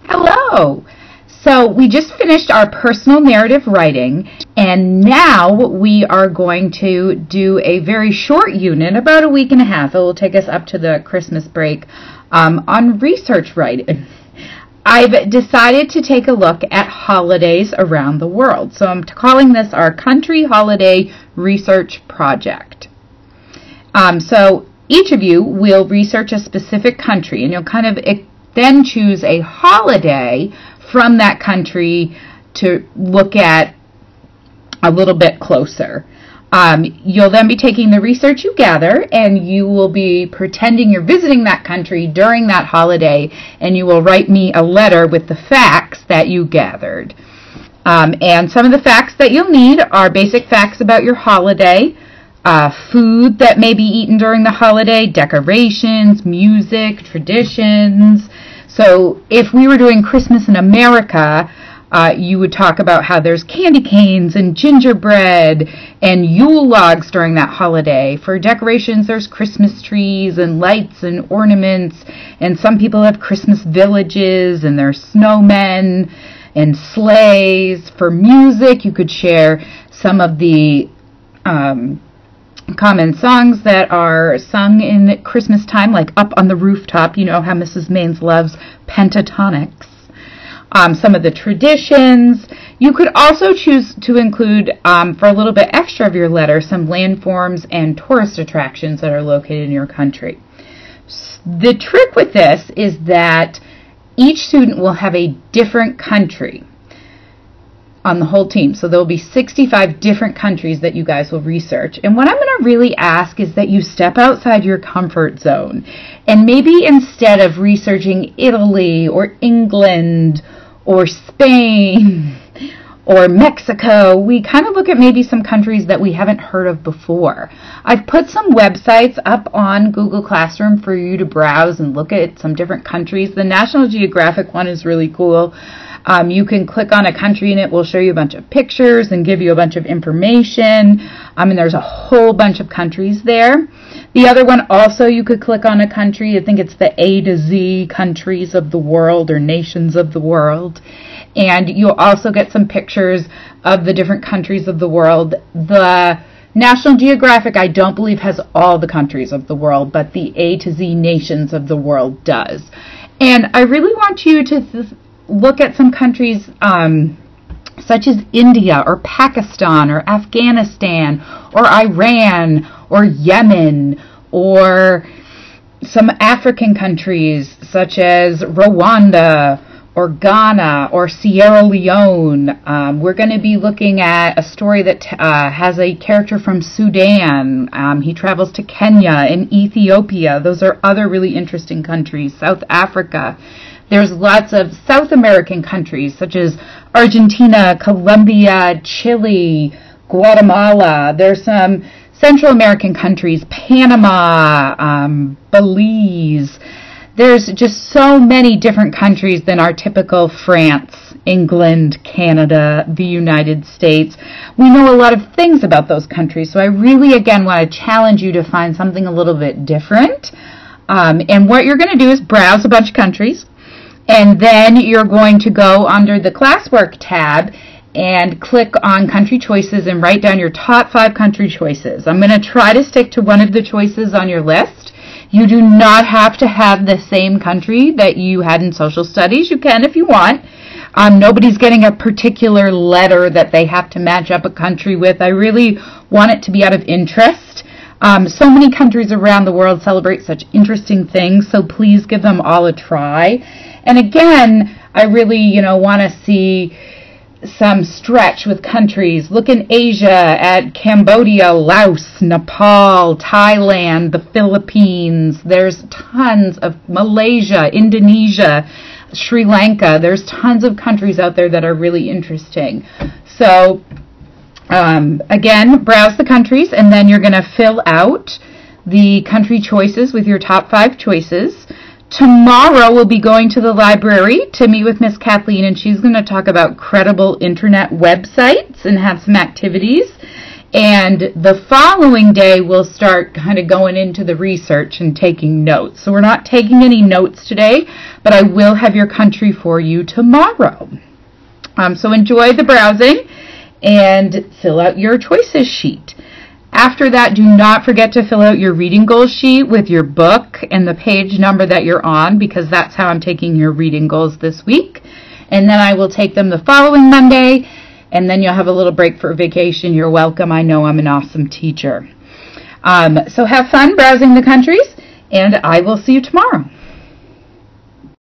Hello! So we just finished our personal narrative writing, and now we are going to do a very short unit, about a week and a half. It will take us up to the Christmas break, on research writing. I've decided to take a look at holidays around the world. So I'm calling this our Country Holiday Research Project. So each of you will research a specific country, and you'll kind of then choose a holiday from that country to look at a little bit closer. You'll then be taking the research you gather, and you will be pretending you're visiting that country during that holiday, and you will write me a letter with the facts that you gathered. And some of the facts that you'll need are basic facts about your holiday, food that may be eaten during the holiday, decorations, music, traditions. So if we were doing Christmas in America, you would talk about how there's candy canes and gingerbread and Yule logs during that holiday. For decorations, there's Christmas trees and lights and ornaments, and some people have Christmas villages and there's snowmen and sleighs. For music, you could share some of the common songs that are sung in Christmas time, like Up on the Rooftop. You know how Mrs. Maines loves pentatonics. Some of the traditions. You could also choose to include, for a little bit extra of your letter, some landforms and tourist attractions that are located in your country. The trick with this is that each student will have a different country on the whole team. So there will be 65 different countries that you guys will research. And what I'm going to really ask is that you step outside your comfort zone. And maybe instead of researching Italy or England or Spain or Mexico, we kind of look at maybe some countries that we haven't heard of before. I've put some websites up on Google Classroom for you to browse and look at some different countries. The National Geographic one is really cool. You can click on a country and it will show you a bunch of pictures and give you a bunch of information. And there's a whole bunch of countries there. The other one also, you could click on a country. I think it's the A to Z countries of the world or nations of the world. And you'll also get some pictures of the different countries of the world. The National Geographic, I don't believe, has all the countries of the world, but the A to Z nations of the world does. And I really want you to look at some countries such as India or Pakistan or Afghanistan or Iran or Yemen, or some African countries such as Rwanda or Ghana or Sierra Leone. We're going to be looking at a story that has a character from Sudan. He travels to Kenya and Ethiopia. Those are other really interesting countries. South Africa. There's lots of South American countries such as Argentina, Colombia, Chile, Guatemala. There's some Central American countries, Panama, Belize. There's just so many different countries than our typical France, England, Canada, the United States. We know a lot of things about those countries, so I really, again, want to challenge you to find something a little bit different. And what you're going to do is browse a bunch of countries, and then you're going to go under the classwork tab and click on country choices and write down your top 5 country choices. I'm going to try to stick to one of the choices on your list. You do not have to have the same country that you had in social studies. You can if you want. Nobody's getting a particular letter that they have to match up a country with. I really want it to be out of interest. So many countries around the world celebrate such interesting things, so please give them all a try. And again, I really, want to see some stretch with countries. Look in Asia at Cambodia, Laos, Nepal, Thailand, the Philippines. There's tons of Malaysia, Indonesia, Sri Lanka. There's tons of countries out there that are really interesting. So again, browse the countries, and then you're going to fill out the country choices with your top 5 choices. Tomorrow we'll be going to the library to meet with Miss Kathleen, and she's going to talk about credible internet websites and have some activities. And the following day, we'll start kind of going into the research and taking notes. So we're not taking any notes today, but I will have your country for you tomorrow. So enjoy the browsing and fill out your choices sheet. After that, do not forget to fill out your reading goals sheet with your book and the page number that you're on, because that's how I'm taking your reading goals this week. And then I will take them the following Monday, and then you'll have a little break for vacation. You're welcome. I know I'm an awesome teacher. So have fun browsing the countries, and I will see you tomorrow.